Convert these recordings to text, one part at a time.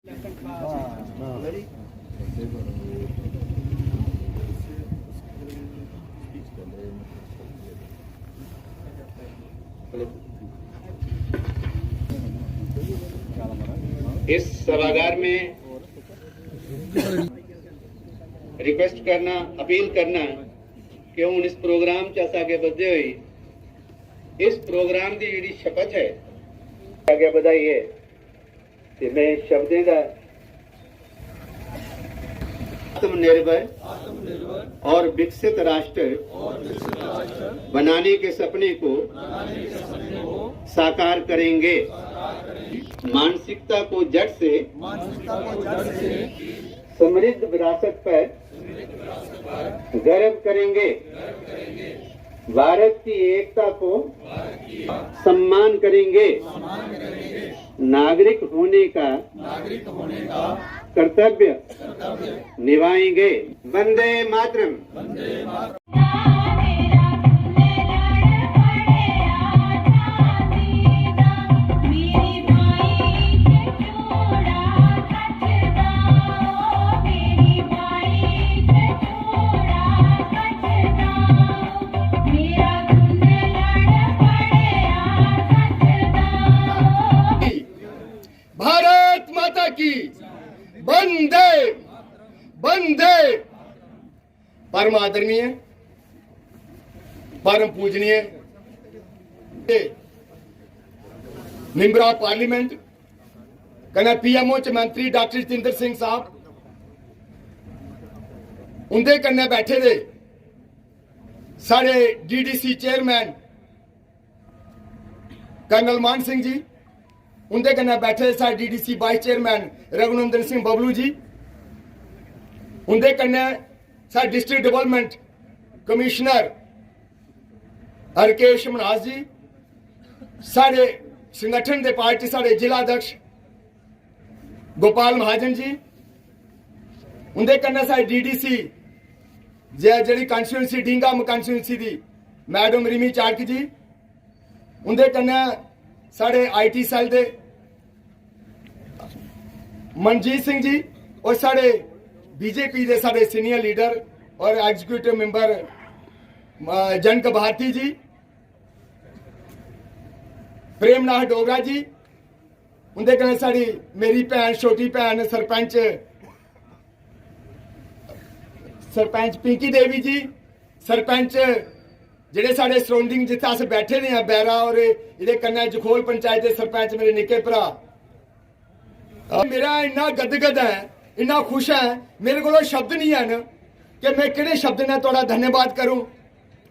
इस सभागार में रिक्वेस्ट करना, अपील करना कि हूँ इस प्रोग्राम च अस आगे बढ़ते हुए इस प्रोग्राम की जी शपथ है आगे बधाई है कि मैं शब्दों का आत्मनिर्भर और विकसित राष्ट्र बनाने के सपने को साकार करेंगे। मानसिकता को जड़ से समृद्ध विरासत पर गर्व करेंगे। भारत की एकता को सम्मान करेंगे। नागरिक होने का कर्तव्य निभाएंगे। वंदे मातरम। भारत माता की वंदे वंदे। परम आदरणीय, परम पूजनीय मेंबर ऑफ पार्लियामेंट कन्नै पीएमओ च मंत्री डॉक्टर जितेंद्र सिंह साहब, उंदे कन्नै बैठे दे साढ़े डीडीसी चेयरमैन कर्नल मान सिंह जी, उनके कन्नै बैठे साढ़े DDC vice chairman Raghunandan Singh Bablu ji, उनके कन्नै साढ़े district development commissioner Harkesh Manas ji, साढ़े संगठन के पार्टी साढ़े जिला अध्यक्ष गोपाल महाजन जी, उनके कन्नै साढ़े डीडीसी जी कॉन्स्टिट्यूंसी डींगाम कॉन्स्टिट्यूंसी की मैडम रिमी चाड़क जी, उनके कन्नै साढ़े आईटी सैल दे मनजीत सिंह जी और साढ़े बीजेपी के साढ़े सीनियर लीडर और एग्जीक्यूटिव मेंबर जनक भारती जी, प्रेमनाथ डोगरा जी, उनके कन्नै साड़ी मेरी भैन छोटी भैन सरपंच पिंकी देवी जी, सरपंच जेडे साढ़े सराउंडिंग जिथे अस बैठे दे हैं बैरा और ये कन्नै जखोल पंचायत के सरपंच मेरे निके भरा, मेरा इन्ना गदगद है, इन्ना खुश है, मेरे को शब्द नहीं है कि मैं किहड़े शब्द ने तुहाडा धन्यवाद करूं,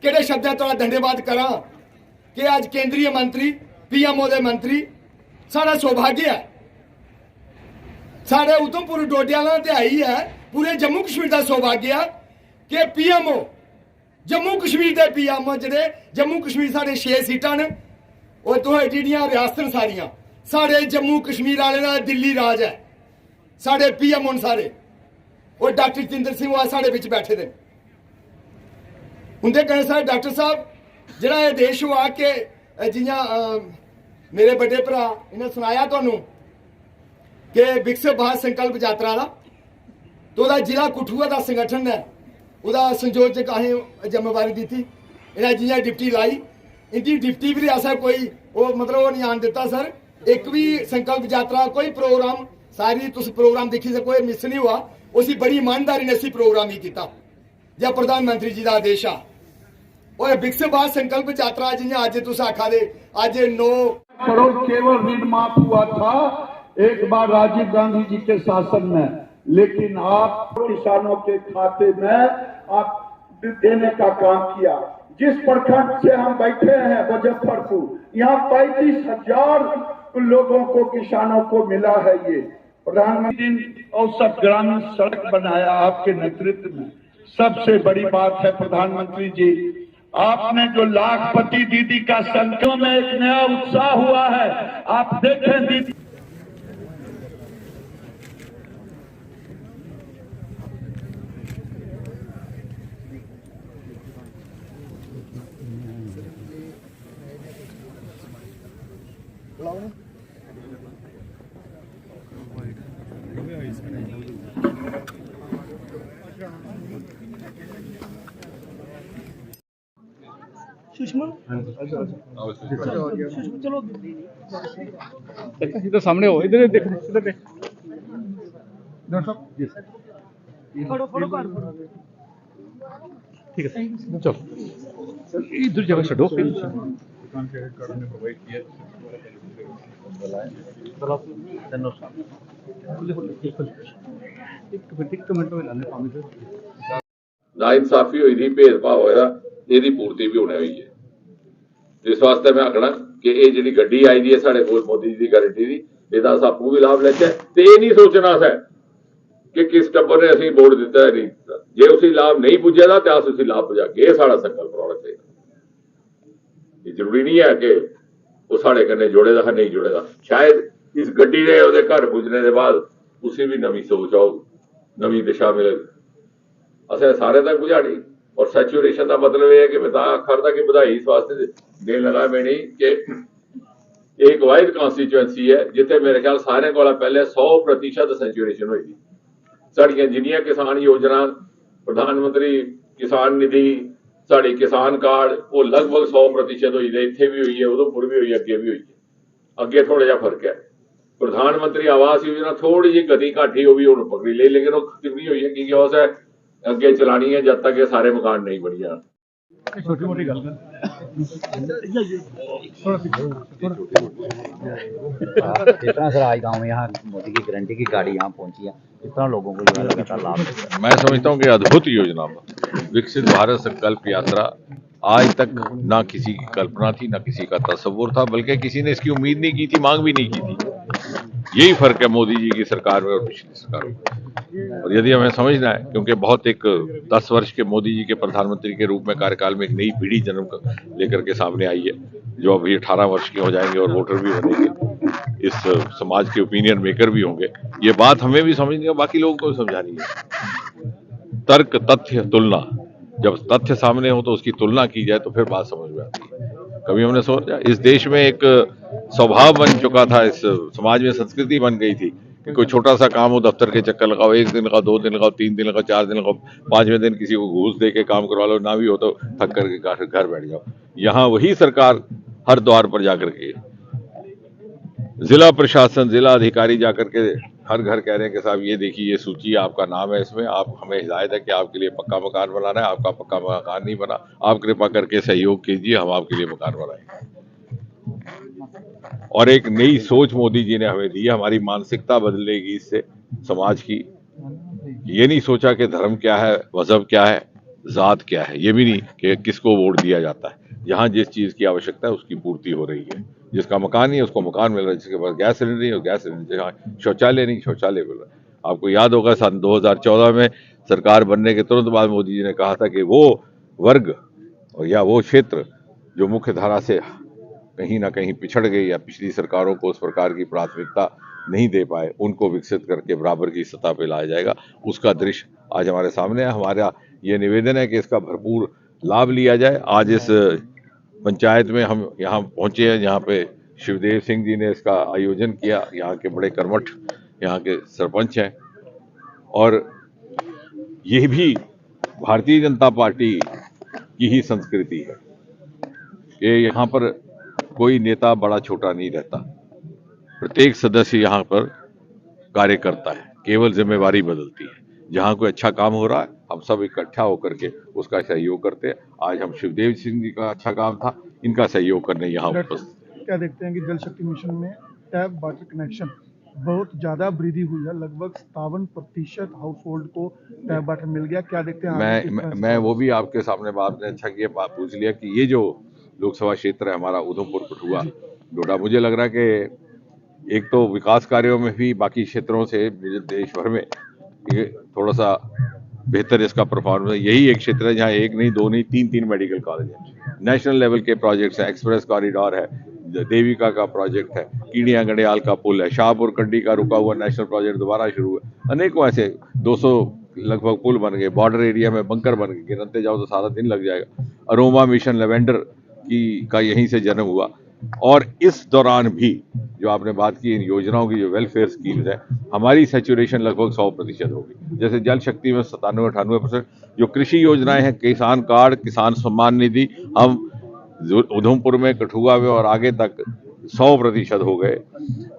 किहड़े शब्द ने तुहाडा धन्यवाद करा कि आज केंद्रीय मंत्री पीएमओ दे मंत्री साड़ा सौभाग्य है, साढ़े उधमपुर डोडियाला ते आई है, पूरे जम्मू कश्मीर का सौभाग्य है कि पीएमओ जम्मू कश्मीर के पीएमओ जेडे जम्मू कश्मीर साढ़े 6 सीटां न और तुहाडियां रियासतां सारियां साढ़े जम्मू कश्मीर वाले का दिल्ली राज है, साढ़े पीएमओ सारे और डॉक्टर जितेंद्र सिंह वह साढ़े बिच बैठे दे। उनके कन्नै साढ़े डॉक्टर साहब जिहड़ा ये देश हुआ कि जियां मेरे बड़े भरा इन्हें सुनाया तुहानूं कि विकसित भारत संकल्प यात्रा का तो वह जिला कठुआ का संगठन है, वह संयोजक असें जिम्मेवारी दी थी, इन्हें जियां डिप्टी लाई, इनकी डिप्टी भी असें कोई वो मतलब वो नहीं आन दिता सर, एक भी संकल्प यात्रा कोई प्रोग्राम सारी तुस प्रोग्राम देखी से कोई मिस नहीं हुआ, उसी बड़ी ईमानदारी ने असी प्रोग्राम ही किया जब प्रधानमंत्री जी का आदेश आ। और विकसित भारत संकल्प यात्रा जियां अज तुस आखा दे अज 9 करोड़ केवल ऋण माफ हुआ था एक बार राजीव गांधी जी के शासन में, लेकिन आप किसानों के खाते में आप देने का काम किया। जिस प्रखंड से हम बैठे हैं मुजफ्फरपुर, यहाँ 35,000 लोगों को किसानों को मिला है। ये प्रधानमंत्री औसत ग्रामीण सड़क बनाया आपके नेतृत्व में। सबसे बड़ी बात है प्रधानमंत्री जी, आपने जो लाखपति दीदी का संख्या में एक नया उत्साह हुआ है। आप देखें दीदी इधर सामने हो, इधर देख, इधर देख। ठीक है, चलो इधर जगह छो नाइंसाफी हुई थी, भेदभाव होया, ਇਹਦੀ पूर्ति भी होने हुई है। जिस वास्ते मैं आखना कि ये जी गड्डी आई दी है साढ़े को मोदी जी की गारंटी की, ਇਹਦਾ आपू भी लाभ लेचे ते ये नहीं सोचना है कि किस टब्बर ने असीं वोट दिता है, नहीं जे उसी लाभ नहीं पुजेगा तो अस उसी लाभ पुजागे, ये साड़ा संकल्प होना चाहिए। ये जरूरी नहीं है कि वो साढ़े कन्ने जुड़ेगा है नहीं जुड़ेगा, शायद इस गड्डी ने ਉਹਦੇ घर पुजने के बाद उसी भी नवी सोच आओ, नवी दिशा मिले। असं सारे तक बुझानी और सैचुरेशन का मतलब यह है कि बता आखर तक बधाई इस वास्ते देन लगा मैं नहीं कि एक वाहिद कॉन्स्टिट्यूएंसी है जिथे मेरे ख्याल सारे को पहले 100% सैचुरेशन हुई थी। साड़ियां जिन्नियां किसान योजना, प्रधानमंत्री किसान निधि, साड़ी किसान कार्ड, वो लगभग 100% हुई है। इत्थे भी हुई है, उधमपुर भी हुई है, अगे भी हुई है। अगे थोड़ा जा फर्क है। प्रधानमंत्री आवास योजना थोड़ी जी गति घट ही, वो भी हुण पकड़ी ली, लेकिन वो कितनी हुई है क्योंकि उस अगे चलानी है जब तक ये सारे मकान नहीं बन जाए। छोटी मोटी गल जितना सर आज गाँव में यहाँ मोदी की गारंटी की गाड़ी यहाँ पहुंची है, कितना लोगों को जो है लगातार लाभ मिल रहा है। मैं समझता हूँ कि अद्भुत योजना, विकसित भारत संकल्प यात्रा आज तक ना किसी की कल्पना थी, ना किसी का तस्वुर था, बल्कि किसी ने इसकी उम्मीद नहीं की थी, मांग भी नहीं की थी। यही फर्क है मोदी जी की सरकार में और पिछली सरकार में। और यदि हमें समझना है, क्योंकि बहुत एक 10 वर्ष के मोदी जी के प्रधानमंत्री के रूप में कार्यकाल में एक नई पीढ़ी जन्म लेकर के सामने आई है, जो अभी 18 वर्ष के हो जाएंगे और वोटर भी बनेंगे, इस समाज के ओपिनियन मेकर भी होंगे। ये बात हमें भी समझनी है, बाकी लोगों को समझानी है। तर्क, तथ्य, तुलना, जब तथ्य सामने हो तो उसकी तुलना की जाए तो फिर बात समझ में आती है। कभी हमने सोचा इस देश में एक स्वभाव बन चुका था, इस समाज में संस्कृति बन गई थी कि कोई छोटा सा काम हो, दफ्तर के चक्कर लगाओ, 1 दिन लगाओ, 2 दिन लगाओ, 3 दिन लगाओ, 4 दिन लगाओ, 5वें दिन किसी को घूस दे के काम करवा लो, ना भी हो तो थक करके घर बैठ जाओ। यहाँ वही सरकार हर द्वार पर जाकर के, जिला प्रशासन, जिला अधिकारी जाकर के हर घर कह रहे हैं कि साहब ये देखिए, ये सूची आपका नाम है, इसमें आप हमें हिदायत है कि आपके लिए पक्का मकान बनाना है, आपका पक्का मकान नहीं बना, आप कृपा करके सहयोग कीजिए, हम आपके लिए मकान बनाएंगे। और एक नई सोच मोदी जी ने हमें दी है, हमारी मानसिकता बदलेगी इससे समाज की। ये नहीं सोचा कि धर्म क्या है, मजहब क्या है, जात क्या है, ये भी नहीं कि किसको वोट दिया जाता है। जहां जिस चीज की आवश्यकता है उसकी पूर्ति हो रही है। जिसका मकान नहीं है उसको मकान मिल रहा है, जिसके पास गैस सिलेंडर नहीं है गैस सिलेंडर, शौचालय नहीं शौचालय मिल रहा है। आपको याद होगा सन 2014 में सरकार बनने के तुरंत बाद मोदी जी ने कहा था कि वो वर्ग और या वो क्षेत्र जो मुख्य धारा से कहीं ना कहीं पिछड़ गई या पिछली सरकारों को उस प्रकार की प्राथमिकता नहीं दे पाए, उनको विकसित करके बराबर की सतह पर लाया जाएगा। उसका दृश्य आज हमारे सामने है। हमारा ये निवेदन है कि इसका भरपूर लाभ लिया जाए। आज इस पंचायत में हम यहाँ पहुंचे हैं, जहाँ पे शिवदेव सिंह जी ने इसका आयोजन किया। यहाँ के बड़े कर्मठ यहाँ के सरपंच हैं और ये भी भारतीय जनता पार्टी की ही संस्कृति है कि यहाँ पर कोई नेता बड़ा छोटा नहीं रहता, प्रत्येक सदस्य यहाँ पर कार्य करता है, केवल जिम्मेवारी बदलती है। जहाँ कोई अच्छा काम हो रहा है हम सब इकट्ठा होकर के उसका सहयोग करते हैं। आज हम शिवदेव सिंह जी का अच्छा काम था, इनका सहयोग करने यहाँ उपस्थित। क्या देखते हैं कि जल शक्ति मिशन में टैप वाटर कनेक्शन बहुत ज्यादा वृद्धि हुई है, लगभग 57% हाउस होल्ड को टैप वाटर मिल गया। क्या देखते हैं? मैं वो भी आपके सामने आपने अच्छा किया बात पूछ लिया कि ये जो लोकसभा क्षेत्र है हमारा उधमपुर, कठुआ, डोडा, मुझे लग रहा है कि एक तो विकास कार्यों में भी बाकी क्षेत्रों से देश भर में ये थोड़ा सा बेहतर इसका परफॉर्मेंस है। यही एक क्षेत्र है जहाँ 1 नहीं 2 नहीं 3 मेडिकल कॉलेज है, नेशनल लेवल के प्रोजेक्ट्स हैं, एक्सप्रेस कॉरिडोर है, देविका का प्रोजेक्ट है, कीड़िया गंडियाल का पुल है, शाहपुर कंडी का रुका हुआ नेशनल प्रोजेक्ट दोबारा शुरू है, अनेकों ऐसे 200 लगभग पुल बन गए, बॉर्डर एरिया में बंकर बन गए, गिनते जाओ तो सारा दिन लग जाएगा। अरोमा मिशन लेवेंडर का यहीं से जन्म हुआ। और इस दौरान भी जो आपने बात की इन योजनाओं की जो वेलफेयर स्कीम्स है, हमारी सैचुरेशन लगभग 100% होगी। जैसे जल शक्ति में 97-98%, जो कृषि योजनाएं हैं, किसान कार्ड, किसान सम्मान निधि, हम उधमपुर में, कठुआ में और आगे तक 100% हो गए।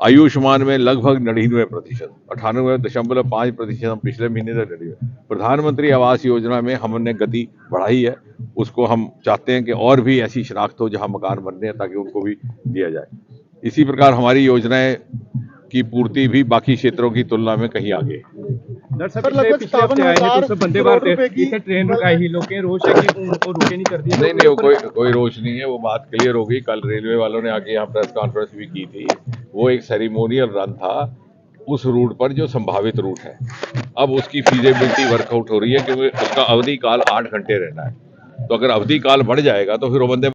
आयुष्मान में लगभग 99%, 98.5% हम पिछले महीने से 99। प्रधानमंत्री आवास योजना में हमने गति बढ़ाई है, उसको हम चाहते हैं कि और भी ऐसी शनाख्त हो जहां मकान बनने हैं ताकि उनको भी दिया जाए। इसी प्रकार हमारी योजनाएं की पूर्ति भी बाकी क्षेत्रों की तुलना में कहीं आगे है। सर लगभग पिछले हफ्ते आए हैं तो बंदे भारत इसे ट्रेन रुकाई ही लोग रोज है कि उनको रुके नहीं कर दिया। नहीं, वो कोई रोष नहीं है, वो बात क्लियर हो गई। कल रेलवे वालों ने आके यहाँ प्रेस कॉन्फ्रेंस भी की थी। वो एक सेरेमोनियल रन था उस रूट पर जो संभावित रूट है। अब उसकी फीजिबिलिटी वर्कआउट हो रही है क्योंकि उसका अवधि काल 8 घंटे रहना है। तो अगर अवधि काल बढ़ जाएगा तो फिर वो बंदे